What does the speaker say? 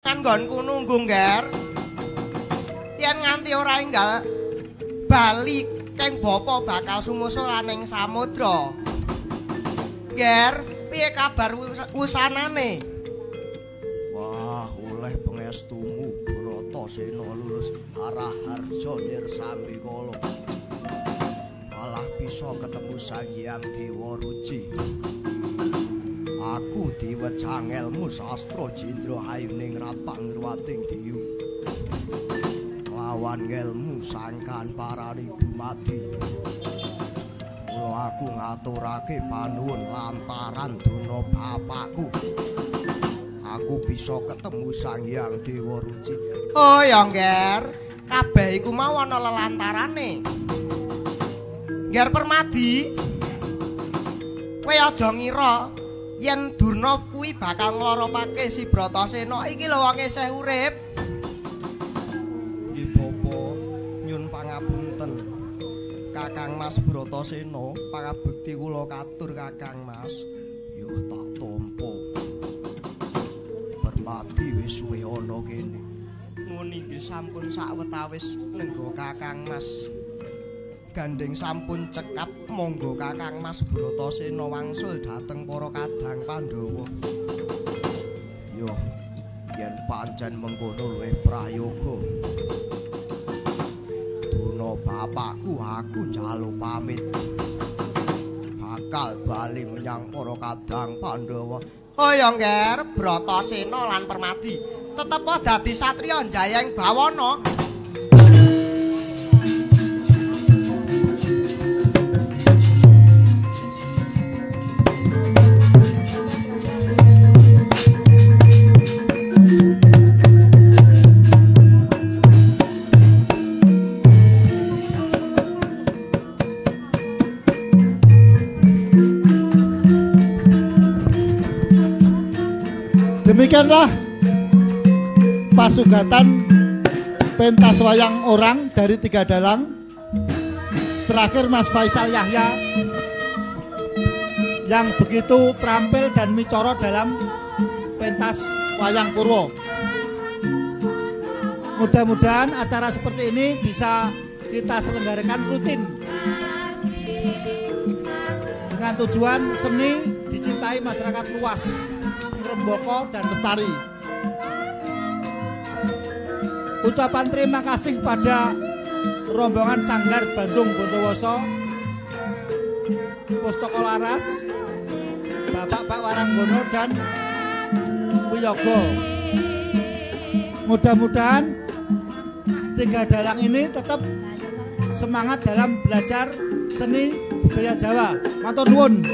Kan nggonku nunggu ngger. Yen nganti ora enggal bali keng bapa bakal sumusul ning samudra. Ngger, piye kabar usanane? Wah, oleh pangestumu Bratasena lulus Haraharja Nirsambikala. Malah bisa ketemu Sang Hyang Dewa Ruci. Aku diwecang ilmu sastra Jendra Hayuning Ratang Nirwating Diyu. Lawan ilmu sangkan parani dumadi. Mula aku ngaturake panuwun lantaran duna bapakku. Aku bisa ketemu Sang Hyang Dewa Ruci. Oh ya ngger, kabeh iku mau ana lelantarane. Ngger Permadi, kowe aja ngira yen Durna kuwi bakal ngloropake si Bratasena iki lho wong isih urip. Nggih Bapa, nyun pangapunten. Kakang Mas Bratasena, pangabekti kula katur Kakang Mas. Yo tak tampa. Permati wis suwe ana kene. Nguni nggih sampun sawetawis nenggo Kakang Mas. Gandeng sampun cekap monggo Kakang Mas Bratasena wangsul dhateng para kadang Pandhawa. Yo, yen pancen mengkono luwih prayoga. Duna bapakku aku njaluk pamit. Bakal bali menyang para kadang Pandhawa. Oh ya ngger, Bratasena lan Permadi tetep dadi satriya Jayeng Bawana. Demikianlah pasugatan pentas wayang orang dari Tiga Dalang. Terakhir Mas Faisal Yahya yang begitu terampil dan micara dalam pentas wayang Purwo. Mudah-mudahan acara seperti ini bisa kita selenggarakan rutin dengan tujuan seni dicintai masyarakat luas, Remboko dan Lestari. Ucapan terima kasih pada rombongan Sanggar Bandung Bondowoso, Pustaka Laras, Bapak Pak Waranggono dan Wiyogo. Mudah-mudahan Tiga Dalang ini tetap semangat dalam belajar seni budaya Jawa. Matur nuwun.